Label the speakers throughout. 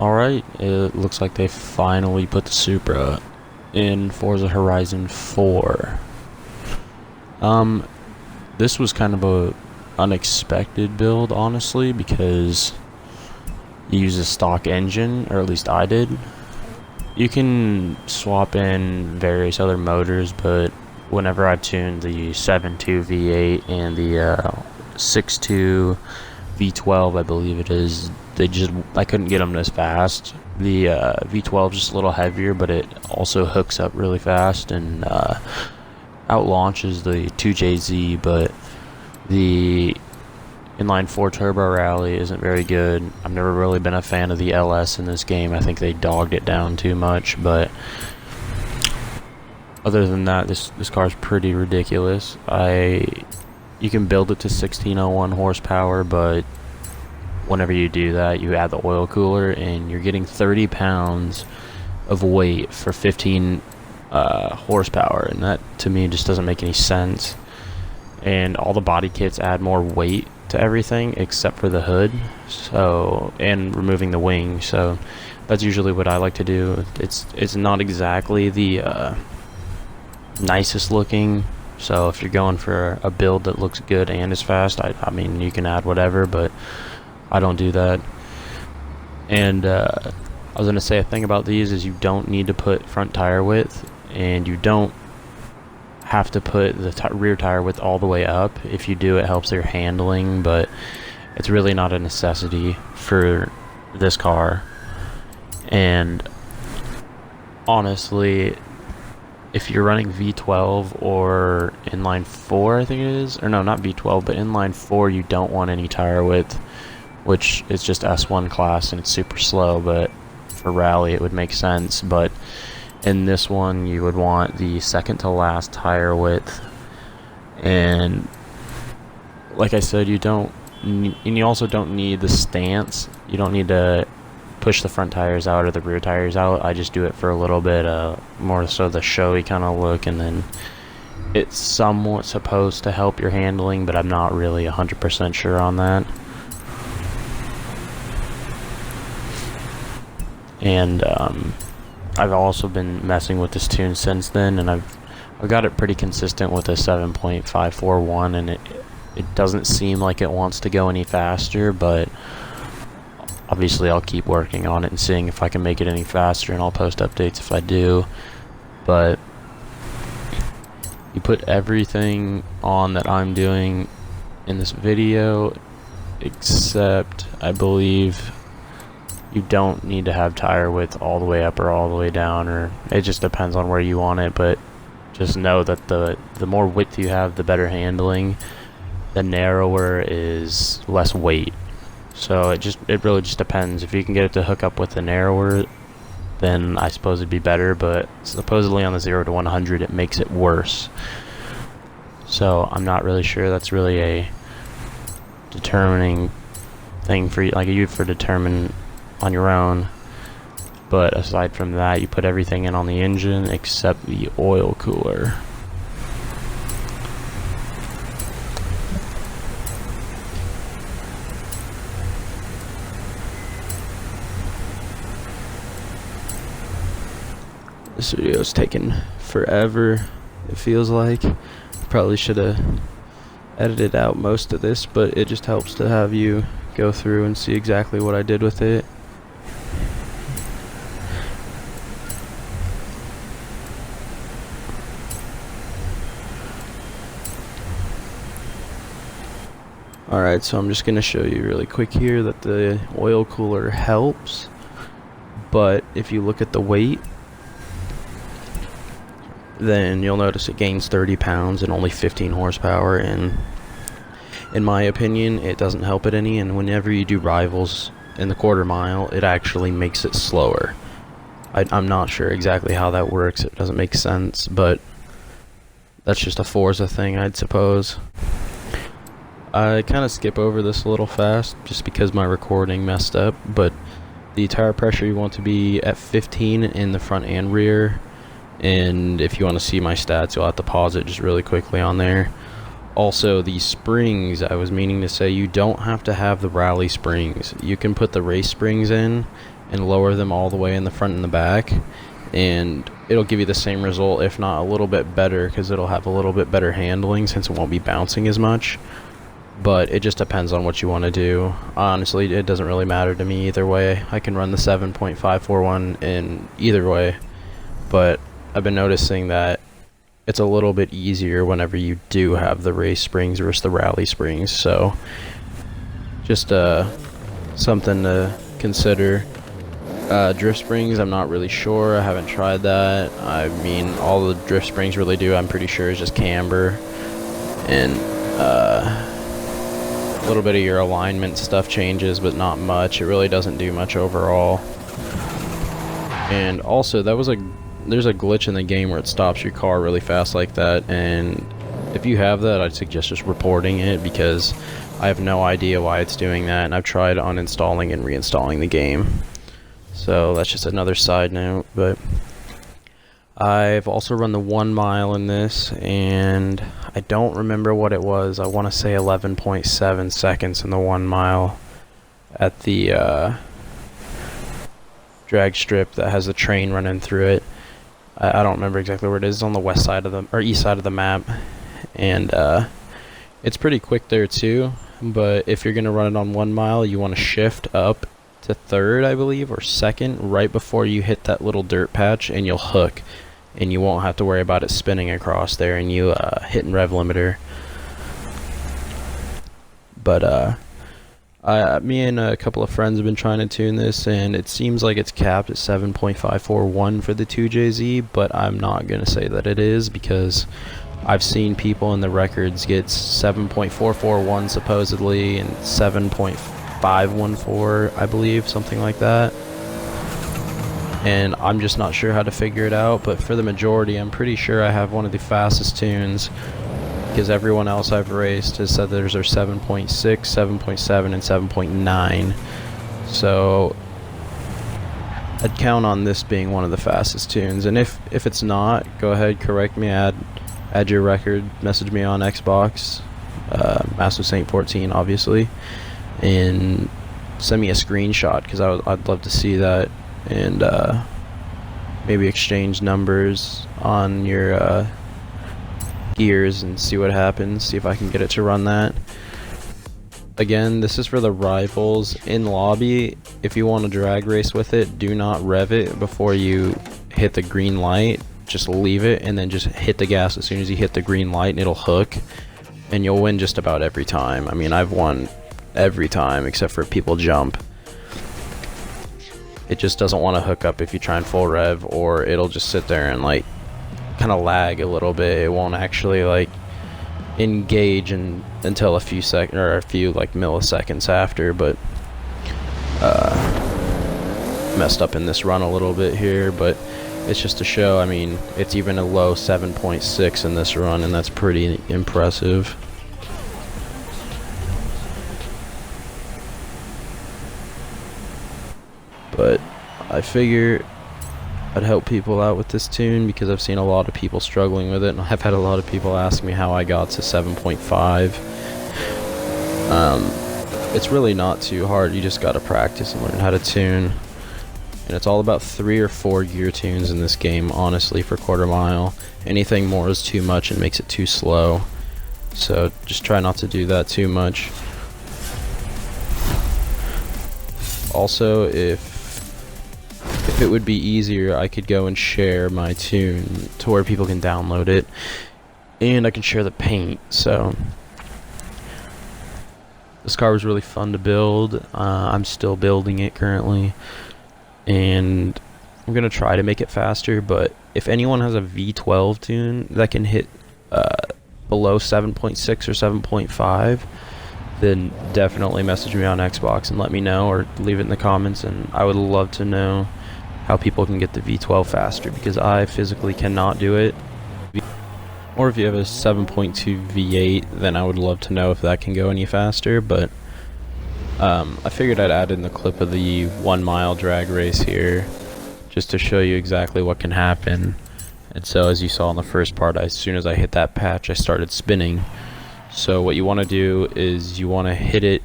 Speaker 1: Alright, it looks like they finally put the Supra in Forza Horizon 4. This was kind of a unexpected build, honestly, because you use a stock engine, or at least I did. You can swap in various other motors, but whenever I tuned the 7.2 V8 and the 6.2 V12, I believe it is, I couldn't get them this fast. The V12 is just a little heavier, but it also hooks up really fast and out launches the 2JZ, but the inline 4 turbo rally isn't very good. I've never really been a fan of the LS in this game. I think they dogged it down too much, but other than that, this car is pretty ridiculous. You can build it to 1601 horsepower, but whenever you do that, you add the oil cooler, and you're getting 30 pounds of weight for 15 horsepower, and that to me just doesn't make any sense. And all the body kits add more weight to everything except for the hood, and removing the wing. So that's usually what I like to do. It's not exactly the nicest looking, so if you're going for a build that looks good and is fast, I mean, you can add whatever, but I don't do that. And I was gonna say, a thing about these is you don't need to put front tire width, and you don't have to put the rear tire width all the way up. If you do, it helps your handling, but it's really not a necessity for this car. And honestly, if you're running V12 or inline 4, I think it is, or no, not V12, but inline 4, you don't want any tire width, which is just S1 class and it's super slow, but for rally it would make sense. But in this one, you would want the second to last tire width, and like I said, you also don't need the stance. You don't need to push the front tires out or the rear tires out. I just do it for a little bit more so the showy kind of look, and then it's somewhat supposed to help your handling, but I'm not really 100% sure on that. And I've also been messing with this tune since then, and I've got it pretty consistent with a 7.541, and it doesn't seem like it wants to go any faster, but obviously I'll keep working on it and seeing if I can make it any faster, and I'll post updates if I do. But you put everything on that I'm doing in this video, except I believe you don't need to have tire width all the way up or all the way down, or it just depends on where you want it. But just know that the more width you have, the better handling. The narrower is less weight. So it really just depends. If you can get it to hook up with the narrower, then I suppose it'd be better, but supposedly on the 0 to 100 it makes it worse. So I'm not really sure that's really a determining thing for you, like you for determine on your own. But aside from that, you put everything in on the engine except the oil cooler. This video is taking forever, it feels like. Probably should have edited out most of this, but it just helps to have you go through and see exactly what I did with it. Alright, so I'm just going to show you really quick here that the oil cooler helps, but if you look at the weight, then you'll notice it gains 30 pounds and only 15 horsepower, and in my opinion, it doesn't help it any, and whenever you do rivals in the quarter mile, it actually makes it slower. I'm not sure exactly how that works, it doesn't make sense, but that's just a Forza thing, I'd suppose. I kind of skip over this a little fast just because my recording messed up, but the tire pressure you want to be at 15 in the front and rear, and if you want to see my stats, you'll have to pause it just really quickly on there. Also, the springs, I was meaning to say, you don't have to have the rally springs. You can put the race springs in and lower them all the way in the front and the back, and it'll give you the same result, if not a little bit better, because it'll have a little bit better handling since it won't be bouncing as much. But it just depends on what you want to do. Honestly, it doesn't really matter to me either way. I can run the 7.541 in either way, but I've been noticing that it's a little bit easier whenever you do have the race springs versus the rally springs. So just something to consider. Drift springs, I'm not really sure. I haven't tried that. I mean, all the drift springs really do, I'm pretty sure, is just camber and a little bit of your alignment stuff changes, but not much. It really doesn't do much overall. And also, there's a glitch in the game where it stops your car really fast like that, and if you have that, I'd suggest just reporting it, because I have no idea why it's doing that, and I've tried uninstalling and reinstalling the game. So that's just another side note. But I've also run the 1 mile in this, and I don't remember what it was. I want to say 11.7 seconds in the 1 mile at the drag strip that has the train running through it. I don't remember exactly where it is. It's on the west side of the, or east side of the map, and it's pretty quick there too. But if you're gonna run it on 1 mile, you want to shift up to third, I believe, or second, right before you hit that little dirt patch, and you'll hook, and you won't have to worry about it spinning across there and you hitting rev limiter. But me and a couple of friends have been trying to tune this, and it seems like it's capped at 7.541 for the 2JZ, but I'm not going to say that it is, because I've seen people in the records get 7.441 supposedly, and 7.514, I believe, something like that. And I'm just not sure how to figure it out, but for the majority, I'm pretty sure I have one of the fastest tunes, because everyone else I've raced has said theirs are 7.6, 7.7, and 7.9. So I'd count on this being one of the fastest tunes. And if it's not, go ahead, correct me, add your record, message me on Xbox, Master Saint 14, obviously, and send me a screenshot, because I'd love to see that, and maybe exchange numbers on your gears and see what happens, see if I can get it to run that. Again, this is for the rivals. In lobby, if you want to drag race with it, do not rev it before you hit the green light. Just leave it and then just hit the gas as soon as you hit the green light, and it'll hook, and you'll win just about every time. I mean, I've won every time except for people jump. It just doesn't want to hook up if you try and full rev, or it'll just sit there and like kind of lag a little bit. It won't actually like engage until a few seconds or a few like milliseconds after. But messed up in this run a little bit here, but it's just to show. I mean, it's even a low 7.6 in this run, and that's pretty impressive. But I figure I'd help people out with this tune, because I've seen a lot of people struggling with it, and I've had a lot of people ask me how I got to 7.5. It's really not too hard. You just gotta practice and learn how to tune, and it's all about 3 or 4 gear tunes in this game, honestly, for quarter mile. Anything more is too much and makes it too slow, so just try not to do that too much. Also, if it would be easier, I could go and share my tune to where people can download it, and I can share the paint. So this car was really fun to build. I'm still building it currently, and I'm gonna try to make it faster. But if anyone has a V12 tune that can hit below 7.6 or 7.5, then definitely message me on Xbox and let me know, or leave it in the comments, and I would love to know how people can get the V12 faster, because I physically cannot do it. Or if you have a 7.2 V8, then I would love to know if that can go any faster. But I figured I'd add in the clip of the 1 mile drag race here, just to show you exactly what can happen. And so, as you saw in the first part, as soon as I hit that patch, I started spinning. So what you want to do is you want to hit it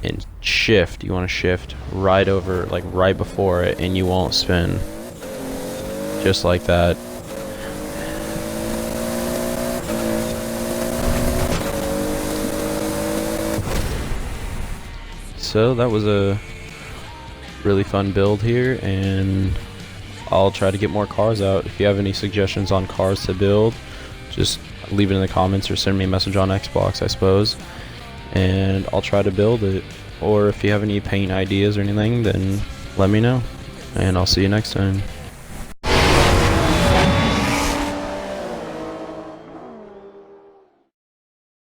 Speaker 1: and shift. You want to shift right over, like right before it, and you won't spin. Just like that. So that was a really fun build here, and I'll try to get more cars out. If you have any suggestions on cars to build, just leave it in the comments or send me a message on Xbox, I suppose, and I'll try to build it. Or if you have any paint ideas or anything, then let me know, and I'll see you next time.